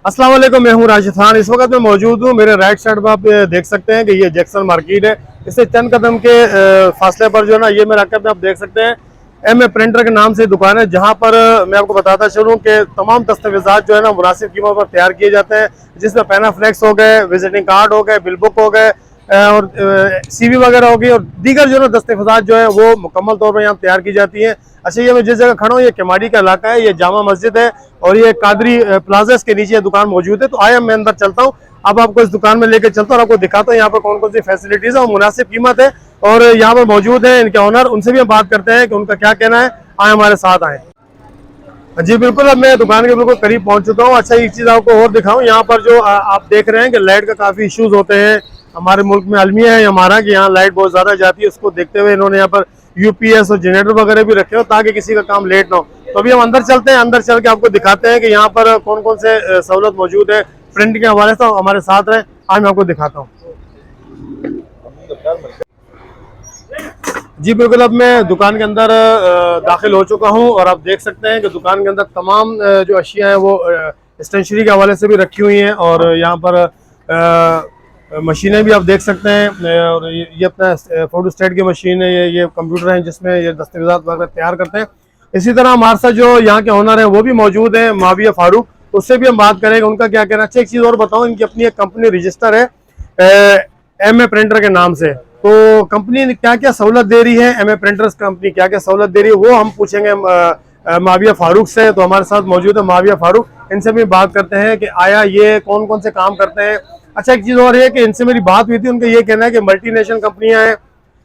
अस्सलाम वालेकुम, मैं हूं राशिद खान। इस वक्त मैं मौजूद हूं, मेरे राइट साइड पर आप देख सकते हैं कि ये जैक्सन मार्केट है। इससे चंद कदम के फासले पर जो है ना, ये मेरा रकब आप देख सकते हैं एमए प्रिंटर के नाम से दुकान है, जहां पर मैं आपको बताता चलूं कि तमाम दस्तावेजात जो है ना मुनासिब कीमत पर तैयार किए जाते हैं, जिसमें पैनाफ्लेक्स हो गए, विजिटिंग कार्ड हो गए, बिल बुक हो गए और सीवी वगैरह होगी और दीगर जो है दस्तावेजात जो है वो मुकम्मल तौर पर यहाँ तैयार की जाती है। अच्छा, ये मैं जिस जगह खड़ा हूँ ये केमाड़ी का इलाका है, ये जामा मस्जिद है और ये कादरी प्लाजा के नीचे दुकान मौजूद है। तो आया मैं अंदर चलता हूँ, अब आपको इस दुकान में लेकर चलता हूँ और आपको दिखाता हूँ यहाँ पर कौन कौन सी फैसिलिटीज है और मुनासिब कीमत है। और यहाँ पर मौजूद है इनके ऑनर, उनसे भी हम बात करते हैं कि उनका क्या कहना है। आए हमारे साथ आए। जी बिल्कुल, अब मैं दुकान के बिल्कुल करीब पहुंच चुका हूँ। अच्छा, एक चीज़ आपको और दिखाऊं, यहाँ पर जो आप देख रहे हैं कि लाइट का काफ़ी इश्यूज होते हैं। हमारे मुल्क में अलमिया है हमारा कि यहाँ लाइट बहुत ज़्यादा जाती है, उसको देखते हुए इन्होंने यहाँ पर यूपीएस और जनरेटर वगैरह भी रखे हो ताकि किसी का काम लेट ना हो। तो अभी हम अंदर चलते हैं, अंदर चल के आपको दिखाते हैं कि यहाँ पर कौन कौन से सहूलत मौजूद है प्रिंट के हवाले से। हमारे साथ रहें, आज मैं आपको दिखाता हूँ। जी बिल्कुल, अब मैं दुकान के अंदर दाखिल हो चुका हूं और आप देख सकते हैं कि दुकान के अंदर तमाम जो अशिया हैं वो स्टेशनरी के हवाले से भी रखी हुई हैं और यहाँ पर मशीनें भी आप देख सकते हैं। और ये अपना फोटो स्टेट की मशीन है, ये कंप्यूटर है जिसमें ये दस्तावेज़ात वगैरह तैयार करते हैं। इसी तरह हमारे साथ जो यहाँ के ओनर हैं वो भी मौजूद हैं, माविया फारूक, उससे भी हम बात करेंगे उनका क्या कहना है। अच्छा, एक चीज़ और बताऊँ, इनकी अपनी एक कंपनी रजिस्टर है एमए प्रिंटर के नाम से। तो कंपनी क्या क्या सहूलत दे रही है, एमए प्रिंटर्स कंपनी क्या क्या सहूलत दे रही है, वो हम पूछेंगे माविया फारूक से। तो हमारे साथ मौजूद है माविया फारूक, इनसे भी बात करते हैं कि आया ये कौन कौन से काम करते हैं। अच्छा, एक चीज़ और है कि इनसे मेरी बात हुई थी, उनका ये कहना है कि मल्टीनेशनल कंपनियां हैं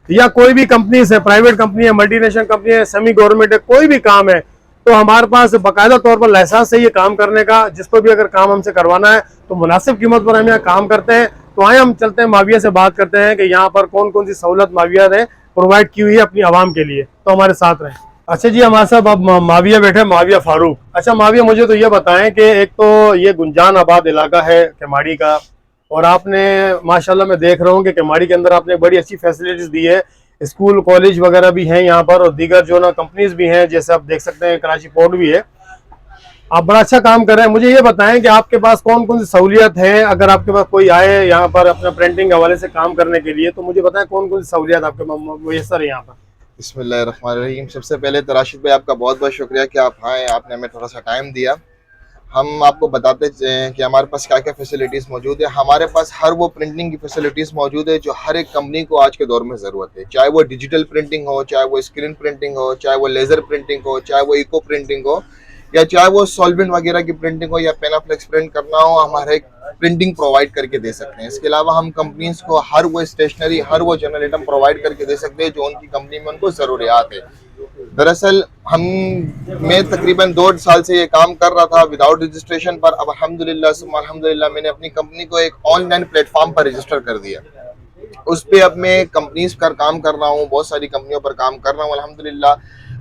या कोई भी कंपनी है, प्राइवेट कंपनी है, मल्टीनेशनल कंपनी है, सेमी गवर्नमेंट है, कोई भी काम है तो हमारे पास बाकायदा तौर पर लाइसेंस है ये काम करने का। जिसको भी अगर काम हमसे करवाना है तो मुनासिब कीमत पर हम यहाँ काम करते हैं। तो आए हम चलते हैं माविया से बात करते हैं कि यहाँ पर कौन कौन सी सहूलत माविया ने प्रोवाइड की हुई है अपनी आवाम के लिए। तो हमारे साथ रहें। अच्छा जी, हमारे साथ अब माविया बैठे, माविया फारूक। अच्छा माविया, मुझे तो ये बताएं कि एक तो ये गुंजान आबाद इलाका है केमाड़ी का और आपने माशाल्लाह मैं देख रहा हूँ कि केमाड़ी के अंदर आपने बड़ी अच्छी फैसिलिटीज दी है, स्कूल कॉलेज वगैरह भी हैं यहाँ पर और दीगर जो ना कंपनीज भी हैं, जैसे आप देख सकते हैं कराची पोर्ट भी है। आप बड़ा अच्छा काम कर रहे हैं। मुझे ये बताएं कि आपके पास कौन कौन सी सहूलियत है, अगर आपके पास कोई आए यहाँ पर अपना प्रिंटिंग के हवाले से काम करने के लिए तो मुझे बताएं कौन कौन सी सहूलियत आपके मुयसर है यहाँ पर। बिस्मिल्लाहिर्रहमानिर्रहीम। सबसे पहले तो राशिद भाई आपका बहुत बहुत शुक्रिया कि आप आए, आपने हमें थोड़ा सा टाइम दिया। हम आपको बताते हैं कि हमारे पास क्या क्या फैसिलिटीज़ मौजूद है। हमारे पास हर वो प्रिंटिंग की फैसिलिटीज़ मौजूद है जो हर एक कंपनी को आज के दौर में ज़रूरत है, चाहे वो डिजिटल प्रिंटिंग हो, चाहे वो स्क्रीन प्रिंटिंग हो, चाहे वो लेज़र प्रिंटिंग हो, चाहे वो इको प्रिंटिंग हो, या चाहे वो सॉल्वेंट वगैरह की प्रिंटिंग हो या पेनाफ्लेक्स प्रिंट करना हो, हमारे प्रिंटिंग प्रोवाइड करके दे सकते हैं। इसके अलावा हम कंपनीज को हर वो स्टेशनरी, हर वो जनरल आइटम प्रोवाइड करके दे सकते हैं जो उनकी कंपनी में उनको ज़रूरियात है। दरअसल मैं तकरीबन 2 साल से ये काम कर रहा था विदाउट रजिस्ट्रेशन पर। अब अल्हम्दुलिल्लाह मैंने अपनी कंपनी को एक ऑनलाइन प्लेटफॉर्म पर रजिस्टर कर दिया। उस पर अब मैं कंपनीज पर काम कर रहा हूँ, बहुत सारी कंपनियों पर काम कर रहा हूँ। अल्हम्दुलिल्लाह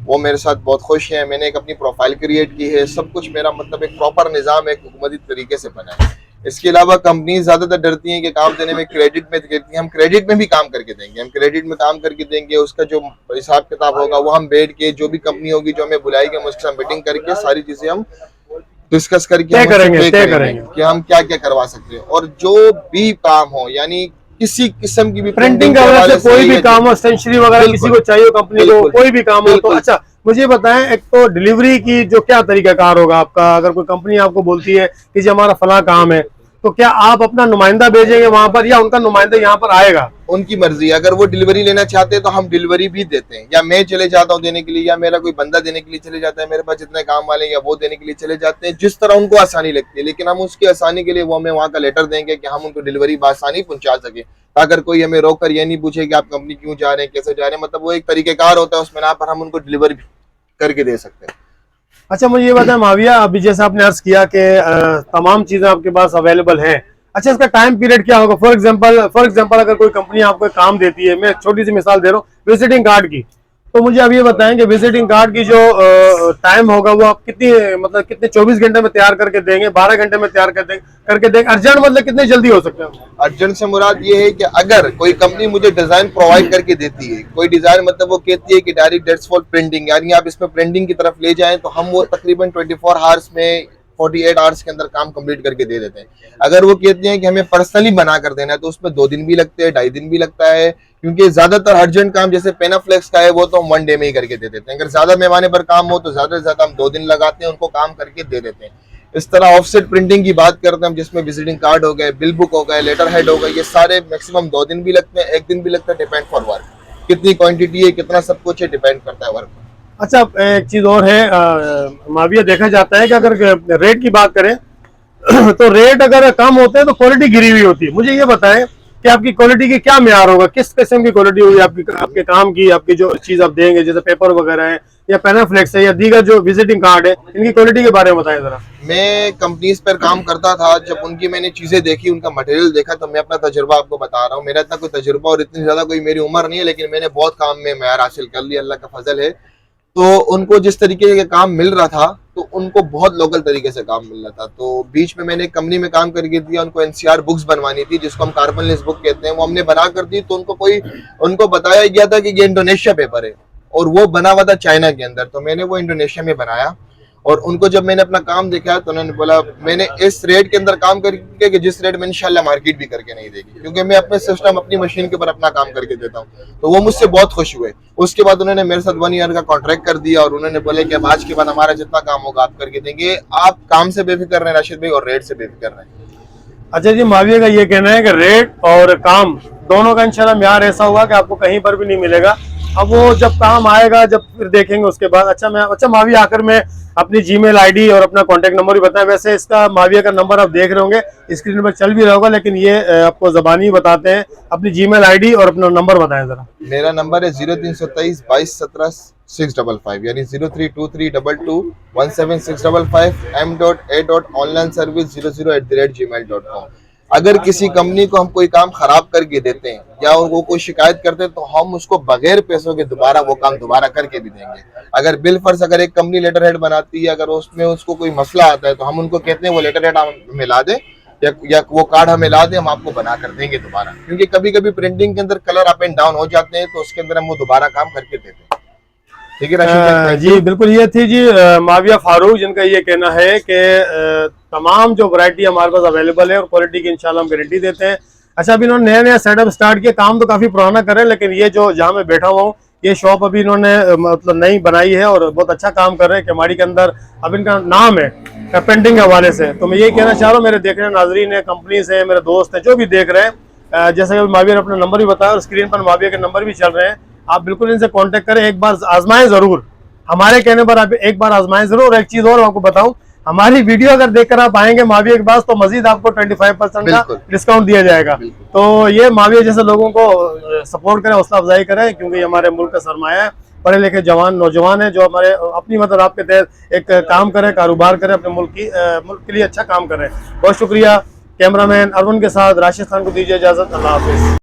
वो मेरे साथ बहुत खुश हैं। मैंने एक अपनी प्रोफाइल क्रिएट की है, सब कुछ मेरा मतलब एक प्रॉपर निज़ाम एक हुकूमती तरीके से बना है। इसके अलावा कंपनी ज़्यादातर डरती हैं कि काम देने में क्रेडिट में देती हैं। हम क्रेडिट में भी काम करके देंगे, हम क्रेडिट में काम करके देंगे। उसका जो हिसाब किताब होगा वो हम बैठ के, जो भी कंपनी होगी जो हमें बुलाएगी, हम उसके साथ मीटिंग करके सारी चीज़ें हम डिस्कस करके तय हम करेंगे कि हम क्या क्या करवा सकते हैं। और जो भी काम हो, यानी किसी किस्म की भी प्रिंटिंग के हवाले से कोई भी काम हो, स्टेशनरी वगैरह किसी को चाहिए कंपनी को, कोई भी काम हो तो। अच्छा मुझे बताएं, एक तो डिलीवरी की जो क्या तरीकाकार होगा आपका, अगर कोई कंपनी आपको बोलती है कि जी हमारा फला काम है तो क्या आप अपना नुमाइंदा भेजेंगे वहां पर या उनका नुमाइंदा यहाँ पर आएगा? उनकी मर्जी। अगर वो डिलीवरी लेना चाहते हैं तो हम डिलीवरी भी देते हैं, या मैं चले जाता हूँ देने के लिए, या मेरा कोई बंदा देने के लिए चले जाता है, मेरे पास जितने काम वाले हैं या वो देने के लिए चले जाते हैं, जिस तरह उनको आसानी लगती है। लेकिन हम उसकी आसानी के लिए वो हमें वहाँ का लेटर देंगे कि हम उनको डिलीवरी बआसानी पहुंचा सके। अगर कोई हमें रोक कर ये नहीं पूछे कि आप कंपनी क्यों जा रहे हैं, कैसे जा रहे हैं, मतलब वो एक तरीकेकार होता है, उसमें ना पर हम उनको डिलीवरी करके दे सकते हैं। अच्छा मुझे ये बताएं माविया, अभी जैसे आपने अर्ज किया कि तमाम चीजें आपके पास अवेलेबल हैं, अच्छा इसका टाइम पीरियड क्या होगा? फॉर एग्जांपल अगर कोई कंपनी आपको काम देती है, मैं छोटी सी मिसाल दे रहा हूँ विजिटिंग कार्ड की, तो मुझे अब ये बताएं कि विजिटिंग कार्ड की जो टाइम होगा वो आप कितने 24 घंटे में तैयार करके देंगे, 12 घंटे में तैयार करके देंगे? अर्जेंट मतलब कितने जल्दी हो सकते हैं? अर्जेंट से मुराद ये है कि अगर कोई कंपनी मुझे डिजाइन प्रोवाइड करके देती है, कोई डिजाइन मतलब वो कहती है कि डायरेक्ट डेट्स फॉर प्रिंटिंग, यानी आप इसमें प्रिंटिंग की तरफ ले जाएं, तो हम वो तकरीबन 24 आवर्स में 48 आवर्स के अंदर काम कंप्लीट करके दे देते हैं। अगर वो कहते हैं कि हमें पर्सनली बना कर देना है तो उसमें 2 दिन भी लगते हैं, 2.5 दिन भी लगता है, क्योंकि ज्यादातर अर्जेंट काम जैसे पेनाफ्लेक्स का है वो तो हम 1 डे में ही करके दे देते हैं। अगर ज्यादा पैमाने पर काम हो तो ज्यादा से ज्यादा हम 2 दिन लगाते हैं, उनको काम करके दे देते हैं। इस तरह ऑफसेट प्रिंटिंग की बात करते हैं हम, जिसमें विजिटिंग कार्ड हो गए, बिल बुक हो गए, लेटर हेड हो गए, ये सारे मैक्सिमम 2 दिन भी लगते हैं, 1 दिन भी लगता है, डिपेंड फॉर वर्क, कितनी क्वांटिटी है, कितना सब कुछ है, डिपेंड करता है वर्क। अच्छा, एक चीज और है माविया, देखा जाता है कि अगर रेट की बात करें तो रेट अगर कम होते हैं तो क्वालिटी गिरी हुई होती है। मुझे ये बताएं कि आपकी क्वालिटी की क्या मेयार होगा, किस किस्म की क्वालिटी होगी आपके काम की, आपकी जो चीज आप देंगे जैसे पेपर वगैरह है या पेनाफ्लेक्स है या दीगर जो विजिटिंग कार्ड है, इनकी क्वालिटी के बारे में बताएं जरा। मैं कंपनीज पर काम करता था, जब उनकी मैंने चीजें देखी, उनका मटेरियल देखा, तो मैं अपना तजुर्बा आपको बता रहा हूँ। मेरा इतना कोई तजुर्बा और इतनी ज्यादा कोई मेरी उम्र नहीं है, लेकिन मैंने बहुत काम में मेयार हासिल कर लिया, अल्लाह का फजल है। तो उनको जिस तरीके का काम मिल रहा था तो उनको बहुत लोकल तरीके से काम मिल रहा था। तो बीच में मैंने एक कंपनी में काम करके दिया, उनको एनसीआर बुक्स बनवानी थी, जिसको हम कार्बन लेस बुक कहते हैं, वो हमने बना कर दी। तो उनको बताया गया था कि ये इंडोनेशिया पेपर है और वो बना हुआ था चाइना के अंदर, तो मैंने वो इंडोनेशिया में बनाया। और उनको जब मैंने अपना काम दिखाया तो उन्होंने बोला मैंने इस रेट के अंदर काम करके कि जिस रेट में इंशाल्लाह मार्केट भी करके नहीं देगी, क्योंकि मैं अपने सिस्टम अपनी मशीन के ऊपर अपना काम करके देता हूँ। तो वो मुझसे बहुत खुश हुए। उसके बाद उन्होंने मेरे साथ 1 ईयर का कॉन्ट्रैक्ट कर दिया और उन्होंने बोले कि अब आज के बाद हमारा जितना काम होगा आप करके देंगे। आप काम से बेफिक्र रहे राशिद भाई और रेट से बेफिक्र रहे। अच्छा जी, माविया का ये कहना है कि रेट और काम दोनों का इंशाल्लाह म्यार ऐसा होगा कि आपको कहीं पर भी नहीं मिलेगा। अब वो जब काम आएगा जब फिर देखेंगे उसके बाद। अच्छा माविया, आखिर में अपनी जीमेल आईडी और अपना कॉन्टेक्ट नंबर भी बताएं। वैसे इसका माविया का नंबर आप देख रहे होंगे, स्क्रीन पर चल भी रहा होगा, लेकिन ये आपको जबानी बताते हैं। अपनी जीमेल आईडी और अपना नंबर बताएं जरा। मेरा नंबर है 0327 22 17 655, यानी 0323221765 m.a.online service00@gmail.com। अगर किसी कंपनी को हम कोई काम खराब करके देते हैं या वो कोई शिकायत करते हैं तो हम उसको बगैर पैसों के दोबारा वो काम दोबारा करके भी देंगे। अगर बिल फर्ज अगर एक कंपनी लेटर हेड बनाती है, अगर उसमें उसको कोई मसला आता है तो हम उनको कहते हैं वो लेटर हेड हमें ला दे या वो कार्ड हमें ला दे, हम आपको बना कर देंगे दोबारा। क्योंकि कभी कभी प्रिंटिंग के अंदर कलर अप एंड डाउन हो जाते हैं तो उसके अंदर हम वो दोबारा काम करके देते हैं। ठीक है राशिद जी बिल्कुल, ये थी जी माविया फारूक, जिनका ये कहना है कि तमाम जो वैरायटी हमारे पास अवेलेबल है और क्वालिटी की इंशाल्लाह हम गारंटी देते हैं। अच्छा, अभी इन्होंने नया नया सेटअप स्टार्ट किया, काम तो काफी पुराना कर रहे हैं, लेकिन ये जो जहाँ मैं बैठा हुआ हूँ ये शॉप अभी इन्होंने मतलब नई बनाई है और बहुत अच्छा काम कर रहे हैं। केमाड़ी के अंदर अब इनका नाम है पेंटिंग के हवाले से। तो मैं यही कहना चाह रहा हूँ, मेरे देखने नाजरीन है, कंपनी से मेरे दोस्त हैं, जो भी देख रहे हैं, जैसे कि माविया ने अपना नंबर भी बताया और स्क्रीन पर माविया के नंबर भी चल रहे हैं, आप बिल्कुल इनसे कांटेक्ट करें, एक बार आजमाएं जरूर, हमारे कहने पर आप एक बार आजमाएं जरूर। और एक चीज और आपको बताऊं, हमारी वीडियो अगर देखकर आप आएंगे माविया के पास तो मजीद आपको 25% का डिस्काउंट दिया जाएगा। तो ये माविया जैसे लोगों को सपोर्ट करें, हौसला अफजाई करें, क्योंकि ये हमारे मुल्क का सरमाया है, पढ़े लिखे जवान नौजवान है जो हमारे अपनी मतलब आपके तहत एक काम करें, कारोबार करें, अपने मुल्क के लिए अच्छा काम करें। बहुत शुक्रिया। कैमरामैन अरवन के साथ राशिद खान को दीजिए इजाजत। अल्लाह हाफिज।